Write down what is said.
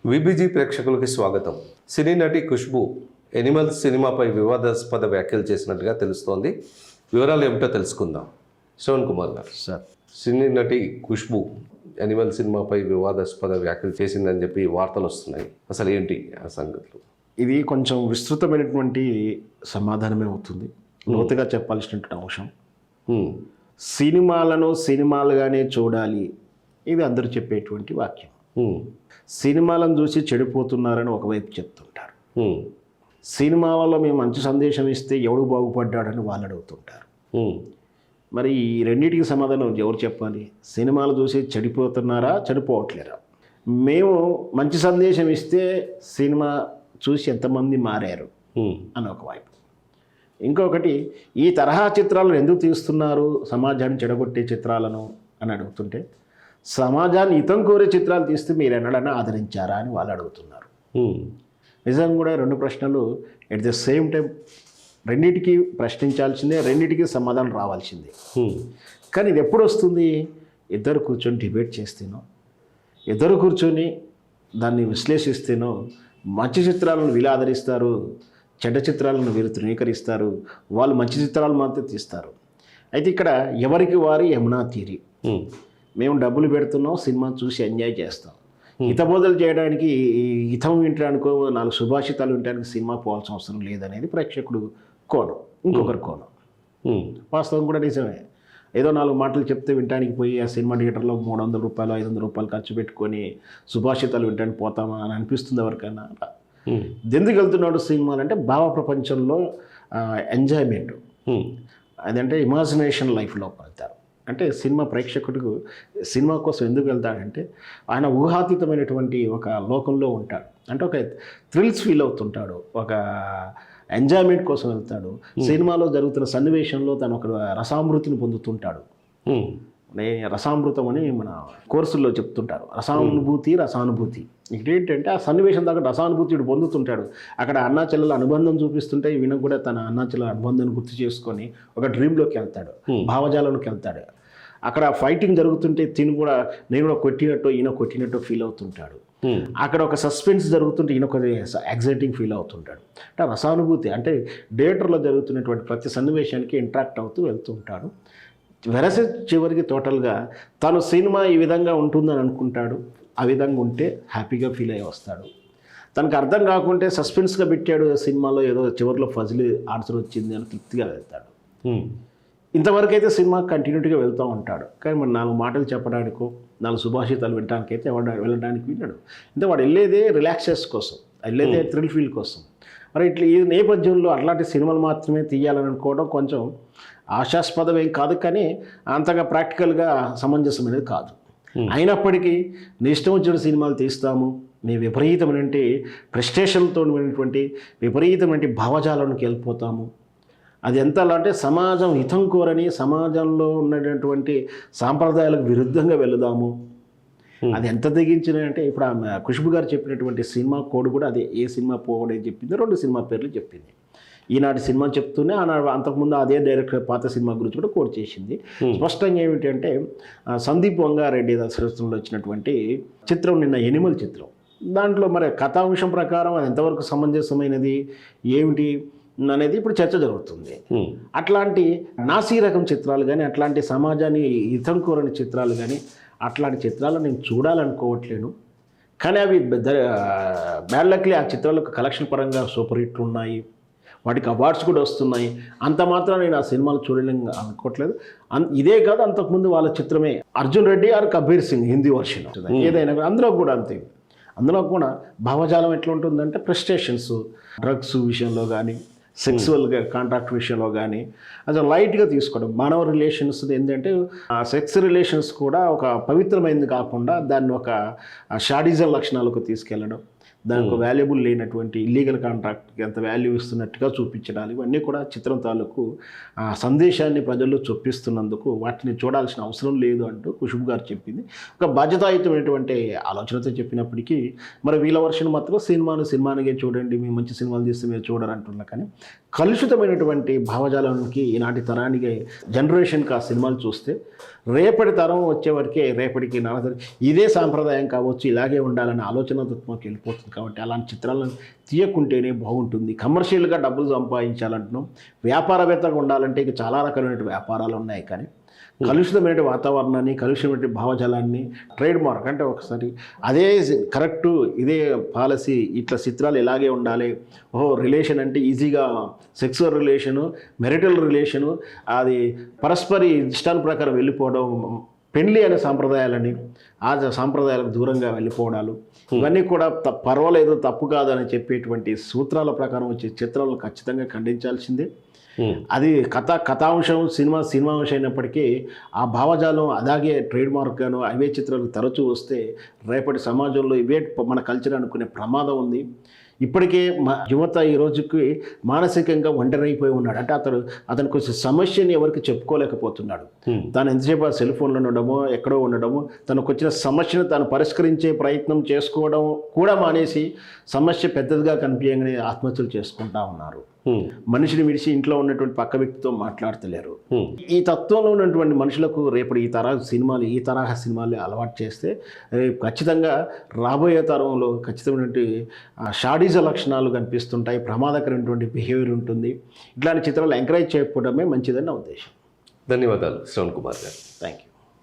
VBG ప్రేక్షకులకి స్వాగతం. సినీ నటి ఖుష్బూ ఎనిమల్స్ సినిమాపై వివాదాస్పద వ్యాఖ్యలు చేసినట్టుగా తెలుస్తోంది. వివరాలు ఏమిటో తెలుసుకుందాం. శ్రవణ్ కుమార్ గారు, సార్, సినీ నటి ఖుష్బూ ఎనిమల్ సినిమాపై వివాదాస్పద వ్యాఖ్యలు చేసిందని చెప్పి వార్తలు వస్తున్నాయి. అసలు ఏంటి ఆ సంగతులు? ఇది కొంచెం విస్తృతమైనటువంటి సమాధానమే అవుతుంది. లోతుగా చెప్పాల్సినటువంటి అంశం. సినిమాలను సినిమాలుగానే చూడాలి, ఇది అందరూ చెప్పేటువంటి వాక్యం. సినిమాలను చూసి చెడిపోతున్నారని ఒకవైపు చెప్తుంటారు. సినిమాలలో మేము మంచి సందేశం ఇస్తే ఎవడు బాగుపడ్డాడని వాళ్ళు అడుగుతుంటారు. మరి ఈ రెండింటికి సమాధానం ఎవరు చెప్పాలి? సినిమాలు చూసి చెడిపోతున్నారా, చెడిపోవట్లేరా? మేము మంచి సందేశం ఇస్తే సినిమా చూసి ఎంతమంది మారారు అని ఒకవైపు. ఇంకొకటి, ఈ తరహా చిత్రాలను ఎందుకు తీస్తున్నారు, సమాజాన్ని చెడగొట్టే చిత్రాలను అని అడుగుతుంటే, సమాజాన్ని హితం కోరే చిత్రాలు తీస్తే మీరు ఎన్నడన్నా ఆదరించారా అని వాళ్ళు అడుగుతున్నారు. నిజంగా కూడా రెండు ప్రశ్నలు ఎట్ ద సేమ్ టైం, రెండింటికి ప్రశ్నించాల్సిందే, రెండింటికి సమాధానం రావాల్సిందే. కానీ ఇది ఎప్పుడు వస్తుంది? ఇద్దరు కూర్చొని డిబేట్ చేస్తేనో, ఇద్దరు కూర్చొని దాన్ని విశ్లేషిస్తేనో మంచి చిత్రాలను వీళ్ళు ఆదరిస్తారు, చెడ్డ చిత్రాలను వీరు తృణీకరిస్తారు. వాళ్ళు మంచి చిత్రాలు మాత్రం తీస్తారు. అయితే ఇక్కడ ఎవరికి వారి యమునా తీరి. మేము డబ్బులు పెడుతున్నాం, సినిమా చూసి ఎంజాయ్ చేస్తాం. హితబోధలు చేయడానికి, హితం వినడానికో, 4 సుభాషితాలు వినడానికి సినిమా పోవాల్సిన అవసరం లేదనేది ప్రేక్షకుడు కోణం. ఇంకొకరి కోణం వాస్తవం కూడా నిజమే. ఏదో 4 మాటలు చెప్తే వినడానికి పోయి ఆ సినిమా థియేటర్లో 300 రూపాయలు 500 రూపాయలు ఖర్చు పెట్టుకొని సుభాషితాలు వినడానికి పోతామా అని అనిపిస్తుంది ఎవరికైనా. ఎందుకు వెళ్తున్నాడు సినిమాలు అంటే భావ ప్రపంచంలో ఎంజాయ్మెంట్, అదంటే ఇమాజినేషన్ లైఫ్లో వెళ్తారు. అంటే సినిమా ప్రేక్షకుడికి సినిమా కోసం ఎందుకు వెళ్తాడంటే ఆయన ఊహాతీతమైనటువంటి ఒక లోకంలో ఉంటాడు. అంటే ఒక థ్రిల్స్ ఫీల్ అవుతుంటాడు, ఒక ఎంజాయ్మెంట్ కోసం వెళ్తాడు. సినిమాలో జరుగుతున్న సన్నివేశంలో తను ఒక రసామృతిని పొందుతుంటాడు. రసామృతం అని మన కోర్సుల్లో చెప్తుంటారు. రసానుభూతి, రసానుభూతి. ఇదేంటంటే ఆ సన్నివేశం దాకా రసానుభూతి పొందుతుంటాడు. అక్కడ అన్నా చెల్లెల అనుబంధం చూపిస్తుంటే ఈయన కూడా తన అన్నా చెల్లెల అనుబంధాన్ని గుర్తు చేసుకొని ఒక డ్రీమ్లోకి వెళ్తాడు, భావజాలంలోకి వెళ్తాడు. అక్కడ ఫైటింగ్ జరుగుతుంటే నేను కూడా కొట్టినట్టు ఈయన కొట్టినట్టు ఫీల్ అవుతుంటాడు. అక్కడ ఒక సస్పెన్స్ జరుగుతుంటే ఈయన ఒక ఎగ్జైటింగ్ ఫీల్ అవుతుంటాడు. అంటే రసానుభూతి అంటే థియేటర్లో జరుగుతున్నటువంటి ప్రతి సన్నివేశానికి ఇంటరాక్ట్ అవుతూ వెళ్తుంటాడు. వెరస చివరికి టోటల్గా తను సినిమా ఈ విధంగా ఉంటుందని అనుకుంటాడు. ఆ విధంగా ఉంటే హ్యాపీగా ఫీల్ అయ్యి వస్తాడు. తనకు అర్థం కాకుంటే సస్పెన్స్గా పెట్టాడు సినిమాలో, ఏదో చివరిలో ఫజిల్ ఆన్సర్ వచ్చింది అని తృప్తిగా వెళ్తాడు. ఇంతవరకు అయితే సినిమా కంటిన్యూటీగా వెళ్తూ ఉంటాడు. కానీ మరి 4 మాటలు చెప్పడానికో 4 సుభాషితాలు వినడానికైతే వెళ్ళడానికి విన్నాడు. అంటే వాడు వెళ్ళేదే రిలాక్సెస్ కోసం, వెళ్ళేదే థ్రిల్ ఫీల్ కోసం. మరి ఇట్లా ఈ నేపథ్యంలో అట్లాంటి సినిమాలు మాత్రమే తీయాలని అనుకోవడం కొంచెం ఆశాస్పదం ఏం కాదు, కానీ అంతగా ప్రాక్టికల్గా సమంజసమైనది కాదు. అయినప్పటికీ నీ ఇష్టం వచ్చిన సినిమాలు తీస్తాము, నీ విపరీతమైనటువంటి ప్రెస్టేషన్తో ఉన్నటువంటి విపరీతమైన భావజాలానికి వెళ్ళిపోతాము. అది ఎంతలా అంటే సమాజం హితం కోరని, సమాజంలో ఉన్నటువంటి సాంప్రదాయాలకు విరుద్ధంగా వెళదాము. అది ఎంత తెగించిన అంటే ఇప్పుడు ఆమె ఖుష్బూ గారు చెప్పినటువంటి సినిమా కోడ్ కూడా అదే. ఏ సినిమా పోవడే చెప్పింది, 2 సినిమా పేర్లు చెప్పింది. ఈనాటి సినిమా చెప్తూనే ఆనాడు అంతకుముందు అదే డైరెక్టర్ పాత సినిమా గురించి కూడా కోడ్ చేసింది. స్పష్టంగా ఏమిటంటే సందీప్ వంగారెడ్డి దర్శకత్వంలో వచ్చినటువంటి చిత్రం నిన్న ఎనిమల్ చిత్రం. దాంట్లో మరి కథాంశం ప్రకారం అది ఎంతవరకు సమంజసమైనది ఏమిటి అనేది ఇప్పుడు చర్చ జరుగుతుంది. అట్లాంటి నాసీ రకం చిత్రాలు కానీ, అట్లాంటి సమాజాన్ని హితం కోరని చిత్రాలు కానీ, అట్లాంటి చిత్రాలు నేను చూడాలనుకోవట్లేను. కానీ అవి బ్యాడ్ లక్లీ ఆ చిత్రాలకు కలెక్షన్ పరంగా సూపర్ హిట్లు ఉన్నాయి, వాటికి అవార్డ్స్ కూడా వస్తున్నాయి. అంత మాత్రం నేను ఆ సినిమాలు చూడలేని అనుకోవట్లేదు. ఇదే కాదు, అంతకుముందు వాళ్ళ చిత్రమే అర్జున్ రెడ్డి ఆర్ కబీర్ సింగ్ హిందీ వర్షన్ ఏదైనా అందులో కూడా అంతే. అందులో కూడా భావజాలం ఎట్లా ఉంటుందంటే ప్రెస్టేషన్స్, డ్రగ్స్ విషయంలో కానీ, సెక్సువల్గా కాంట్రాక్ట్ విషయంలో కానీ అసలు లైట్గా తీసుకోవడం. మానవ రిలేషన్స్ ఏంటంటే ఆ సెక్స్ రిలేషన్స్ కూడా ఒక పవిత్రమైనది కాకుండా దాన్ని ఒక షాడిజం లక్షణాలకు తీసుకెళ్ళడం, దానికి వాల్యుబుల్ లేనటువంటి ఇల్లీగల్ కాంట్రాక్ట్కి ఎంత వాల్యూ ఇస్తున్నట్టుగా చూపించడాలు ఇవన్నీ కూడా చిత్రం తాలూకు ఆ సందేశాన్ని ప్రజల్లో చొప్పిస్తున్నందుకు వాటిని చూడాల్సిన అవసరం లేదు అంటూ ఖుష్బు గారు చెప్పింది. ఒక బాధ్యతాయుతమైనటువంటి ఆలోచనతో చెప్పినప్పటికీ మరి వీళ్ళ వర్షన్ మాత్రం సినిమానిగే చూడండి, మీ మంచి సినిమాలు తీస్తే మీరు చూడరంటున్నా. కానీ కలుషితమైనటువంటి భావజాలానికి ఈనాటి తరానికి జనరేషన్కి ఆ సినిమాలు చూస్తే రేపటి తరం వచ్చేవరకే రేపటికి ఇదే సాంప్రదాయం కావచ్చు, ఇలాగే ఉండాలనే ఆలోచనతత్వంకి వెళ్ళిపోతుంది. కాబట్టి అలాంటి చిత్రాలను తీయకుంటేనే బాగుంటుంది. కమర్షియల్గా డబ్బులు సంపాదించాలంటున్నాం, వ్యాపారవేత్తగా ఉండాలంటే ఇక చాలా రకాలైన వ్యాపారాలు ఉన్నాయి. కానీ కలుషితమైన వాతావరణాన్ని, కలుషితమైన భావజాలాన్ని ట్రేడ్ మార్క్ అంటే ఒకసారి అదే కరెక్టు, ఇదే పాలసీ, ఇట్లా చిత్రాలు ఇలాగే ఉండాలి, ఓహో రిలేషన్ అంటే ఈజీగా సెక్సువల్ రిలేషను, మెరిటల్ రిలేషను, అది పరస్పరి ఇష్టాల ప్రకారం వెళ్ళిపోవడం, పెళ్లి అనే సాంప్రదాయాలని ఆ సాంప్రదాయాలకు దూరంగా వెళ్ళిపోవడాలు ఇవన్నీ కూడా పర్వాలేదు, తప్పు కాదు అని చెప్పేటువంటి సూత్రాల ప్రకారం వచ్చే చిత్రాలను ఖచ్చితంగా ఖండించాల్సిందే. అది కథాంశం సినిమాంశం అయినప్పటికీ ఆ భావజాలం అలాగే ట్రేడ్ మార్క్గాను అవే చిత్రాలు తరచూ వస్తే రేపటి సమాజంలో ఇవే మన కల్చర్ అనుకునే ప్రమాదం ఉంది. ఇప్పటికే యువత ఈ రోజుకి మానసికంగా ఒంటరైపోయి ఉన్నాడు. అంటే అతనికి కొంచెం సమస్యని ఎవరికి చెప్పుకోలేకపోతున్నాడు. తాను ఎంతసేపు ఆ సెల్ ఫోన్లో ఉండడమో ఎక్కడో ఉండడమో తనకు వచ్చిన సమస్యను తాను పరిష్కరించే ప్రయత్నం చేసుకోవడం కూడా మానేసి సమస్య పెద్దదిగా కనిపించగానే ఆత్మహత్యలు చేసుకుంటా ఉన్నారు. మనిషిని విడిచి ఇంట్లో ఉన్నటువంటి పక్క వ్యక్తితో మాట్లాడతలేరు. ఈ తత్వంలో ఉన్నటువంటి మనుషులకు రేపటి ఈ తరహా సినిమాలు అలవాటు చేస్తే ఖచ్చితంగా రాబోయే తరంలో ఖచ్చితమైనటువంటి షాడీజ లక్షణాలు కనిపిస్తుంటాయి, ప్రమాదకరమైనటువంటి బిహేవియర్ ఉంటుంది. ఇట్లాంటి చిత్రాలు ఎంకరేజ్ చేయకపోవడమే మంచిదని నా ఉద్దేశం. ధన్యవాదాలు శ్రవణ్ కుమార్ గారు. Thank you.